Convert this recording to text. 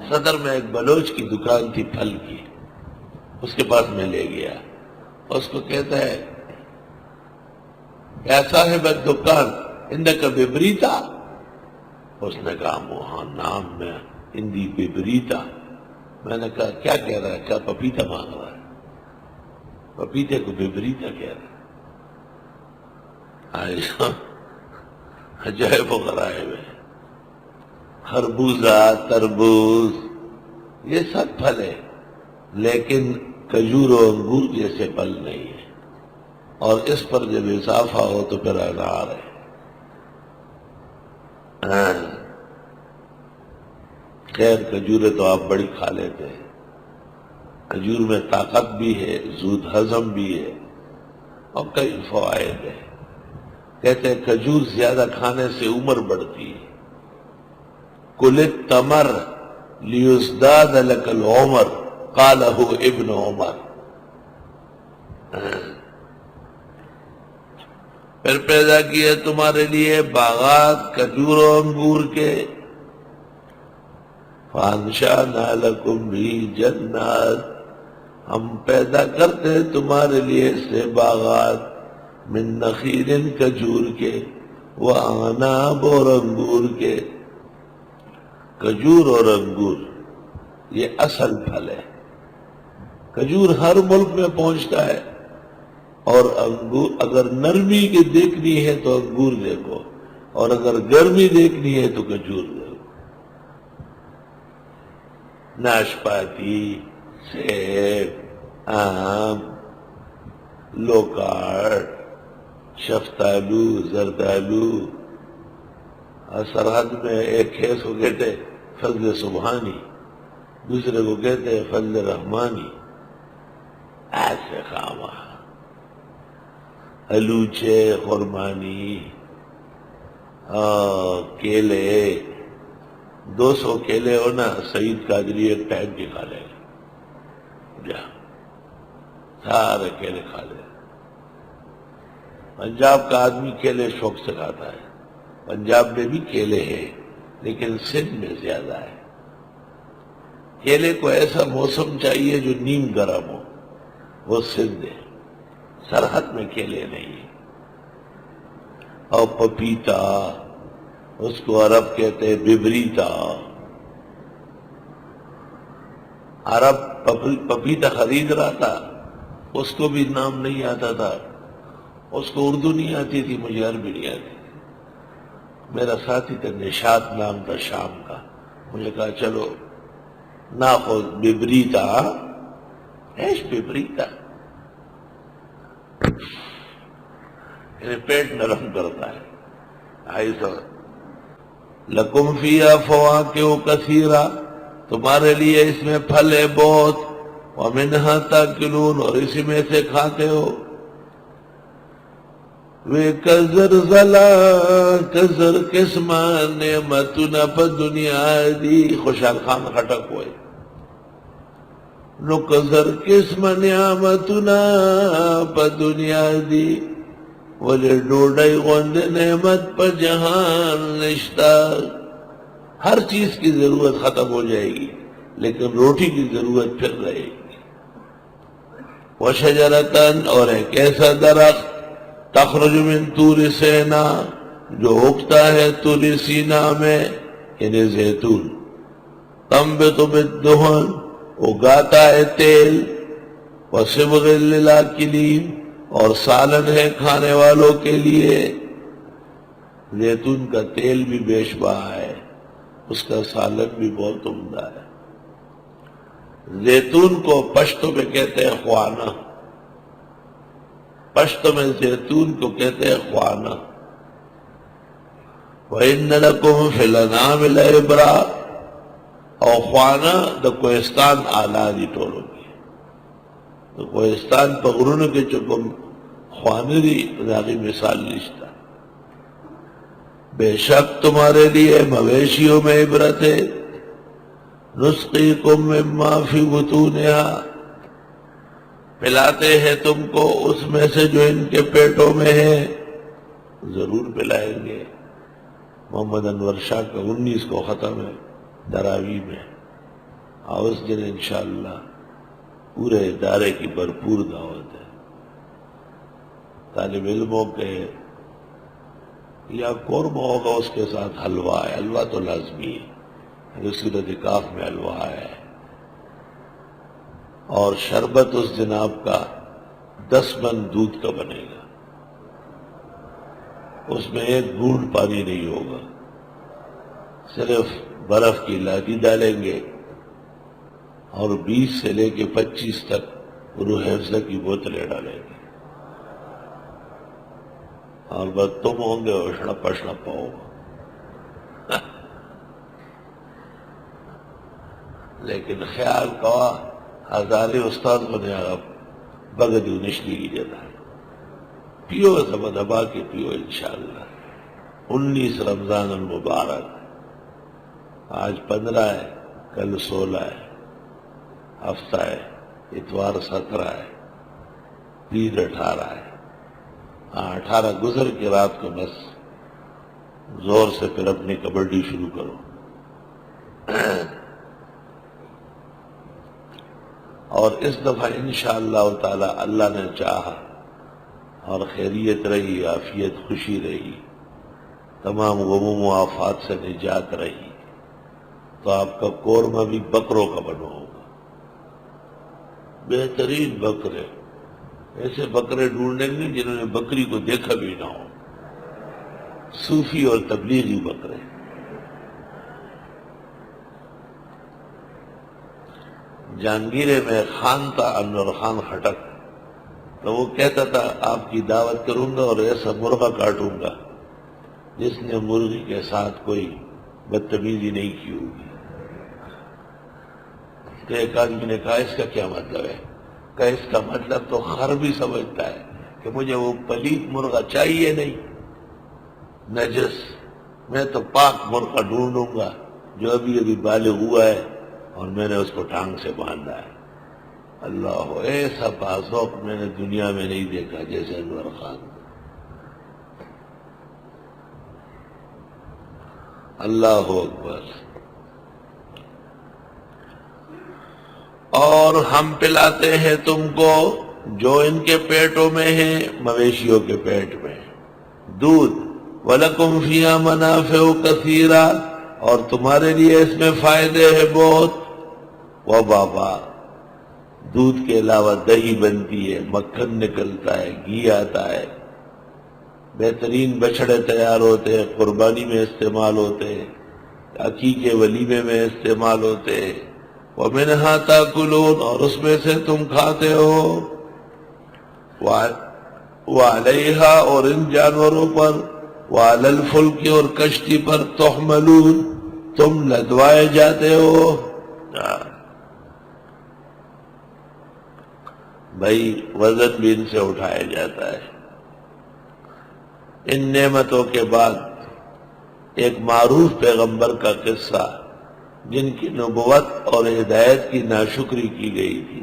صدر میں ایک بلوچ کی دکان تھی پھل کی، اس کے پاس میں لے گیا، اس کو کہتا ہے یا صاحب الدکان انک ببریتا، اس نے کہا وہاں نام میں ہندی ببریتا۔ میں نے کہا کیا کہہ رہا ہے؟ کیا پپیتا مانگ رہا ہے؟ پپیتے کو ببریتا کہہ رہا ہے۔ عجائب و غرائب ہے۔ خربوزہ، تربوز، یہ سب پھل ہے، لیکن کھجور و انگور جیسے پھل نہیں ہے، اور اس پر جب اضافہ ہو تو پھر انار ہے۔ خیر کھجوریں تو آپ بڑی کھا لیتے ہیں، کھجور میں طاقت بھی ہے، زود ہضم بھی ہے، اور کئی فوائد ہیں۔ کہتے ہیں کھجور زیادہ کھانے سے عمر بڑھتی ہے۔ کل التمر لیزداد لک العمر قالہ ابن عمر۔ پھر پیدا کیے تمہارے لیے باغات کھجور و انگور کے، فانشأنا لکم بھی جنات، ہم پیدا کرتے ہیں تمہارے لیے سے باغات، من نخیل کھجور کے، وعناب اور انگور کے۔ کھجور اور انگور یہ اصل پھل ہے۔ کھجور ہر ملک میں پہنچتا ہے، اور انگور اگر نرمی کی دیکھنی ہے تو انگور دیکھو، اور اگر گرمی دیکھنی ہے تو کھجور دیکھو۔ ناشپاتی، سیب، آم، لوکاٹ، شفتالو، زردالو، اور سرحد میں ایک کھیس کو کہتے فضل سبحانی، دوسرے کو کہتے فضل رحمانی، ایسے خامہ الوچے، خرمانی، کیلے، 200 کیلے ہو نا، سعید قادری ایک ٹائم کی کھا لے گا، سارے کیلے کھا لے۔ پنجاب کا آدمی کیلے شوق سے کھاتا ہے، پنجاب میں بھی کیلے ہیں لیکن سندھ میں زیادہ ہے۔ کیلے کو ایسا موسم چاہیے جو نیم گرم ہو، وہ سندھ ہے، سرحد میں کیلے نہیں ہیں۔ اور پپیتا، اس کو عرب کہتے ہیں ببریتا۔ عرب پپیتا خرید رہا تھا، اس کو بھی نام نہیں آتا تھا، اس کو اردو نہیں آتی تھی، مجھے عربی نہیں آتی تھی۔ میرا ساتھی تھا نشاط نام تھا شام کا، مجھے کہا چلو ناخذ ببریتا۔ ایش ببریتا؟ پیٹ نرم کرتا ہے۔ ایسا لکم فیہا فواکہ کثیرہ، تمہارے لیے اس میں پھل ہے بہت، ومنہا تاکلون، اور اسی میں سے کھاتے ہو۔ وے کزرزلا، کزر قسمہ نعمتنا پا دنیا دی، خوشحال خان خٹک ہوئے، نو کزر قسم نعمتنا پا دنیا دی، ولی ڈوڑائی غند نعمت پا جہان نشتا۔ ہر چیز کی ضرورت ختم ہو جائے گی لیکن روٹی کی ضرورت پھر رہے گی۔ وشجرتن، اور ایک ایسا درخت، تخرج من طور سینا، جو اگتا ہے طور سینا میں، یعنی زیتون، تنبت بالدہن، اگاتا ہے تیل، وصبغ للآکلین، اور سالن ہے کھانے والوں کے لیے۔ زیتون کا تیل بھی بیش بہا ہے، اس کا سالن بھی بہت عمدہ ہے۔ زیتون کو پشتو میں کہتے ہیں خوانہ، پشتو میں زیتون کو کہتے ہیں خوانہ۔ وَإِنَّ لَكُمْ فِي الْأَنْعَامِ لَعِبْرَةً، اور خوانہ دا کوہستان آلہ دی ٹولو کی، تو کوہستان پا غرونو کے چکم خوانے دی داغی مثال نشتا۔ بے شک تمہارے لیے مویشیوں میں عبرت ہے۔ نسقیکم مما فی بطونہا، پلاتے ہیں تم کو اس میں سے جو ان کے پیٹوں میں ہے۔ ضرور پلائیں گے۔ محمد انور شاہ کا 19 کو ختم ہے دراوی میں۔ اور اس دن انشاءاللہ پورے ادارے کی بھرپور دعوت ہے. طالب علموں کے یا قورمہ ہوگا، اس کے ساتھ حلوہ ہے. حلوہ تو لازمی ہے، صورت کاف میں حلوہ ہے. اور شربت اس دن آپ کا 10 من دودھ کا بنے گا. اس میں ایک بوند پانی نہیں ہوگا، صرف برف کی لادی ڈالیں گے اور 20 سے لے کے 25 تک روح افزا کی بوتلیں ڈالیں گے. اور بس تم ہوں گے اور شڑپا شڑپا ہوگا. لیکن خیال کوا ہزاری استاد بنے آپ بگدو نشلی کی جگہ پیو، سب دبا کے پیو انشاءاللہ. 19 رمضان المبارک، آج 15 ہے، کل 16 ہے، ہفتہ ہے، اتوار 17 ہے، پیر 18 ہے. 18 گزر کے رات کو بس زور سے پھر اپنی کبڈی شروع کرو. اور اس دفعہ انشاءاللہ تعالی اللہ نے چاہا اور خیریت رہی، عافیت خوشی رہی، تمام غموم و آفات سے نجات رہی، تو آپ کا قورمہ بھی بکروں کا بنا ہوگا. بہترین بکرے، ایسے بکرے ڈھونڈیں گے جنہوں نے بکری کو دیکھا بھی نہ ہو. صوفی اور تبلیغی بکرے. جہانگیرے میں خان تھا، انور خان خٹک، تو وہ کہتا تھا آپ کی دعوت کروں گا اور ایسا مرغہ کاٹوں گا جس نے مرغی کے ساتھ کوئی بدتمیزی نہیں کی ہوگی. تو ایک آدمی نے کہا اس کا کیا مطلب ہے؟ کہ اس کا مطلب تو خر بھی سمجھتا ہے کہ مجھے وہ پلیت مرغہ چاہیے نہیں، نجس. میں تو پاک مرغہ ڈھونڈوں گا جو ابھی ابھی بالغ ہوا ہے اور میں نے اس کو ٹانگ سے باندھا ہے. اللہ، ایسا بازوق میں نے دنیا میں نہیں دیکھا جیسے انور خان. اللہ اکبر. اور ہم پلاتے ہیں تم کو جو ان کے پیٹوں میں ہے، مویشیوں کے پیٹ میں، دودھ. وَلَكُمْ فِيهَا مَنَافِعُ كَثِيرًا، اور تمہارے لیے اس میں فائدے ہیں بہت. وہ بابا، دودھ کے علاوہ دہی بنتی ہے، مکھن نکلتا ہے، گھی آتا ہے، بہترین بچھڑے تیار ہوتے ہیں، قربانی میں استعمال ہوتے ہیں، عقیقے ولیمے میں استعمال ہوتے ہیں. وَمِنْهَا تَأْكُلُونَ، اور اس میں سے تم کھاتے ہو. وَعَلَيْهَا، اور ان جانوروں پر، وَعَلَى الْفُلْكِ، اور کشتی پر، تُحْمَلُونَ، تم لدوائے جاتے ہو. بھائی وزن بھی ان سے اٹھایا جاتا ہے. ان نعمتوں کے بعد ایک معروف پیغمبر کا قصہ جن کی نبوت اور ہدایت کی ناشکری کی گئی تھی.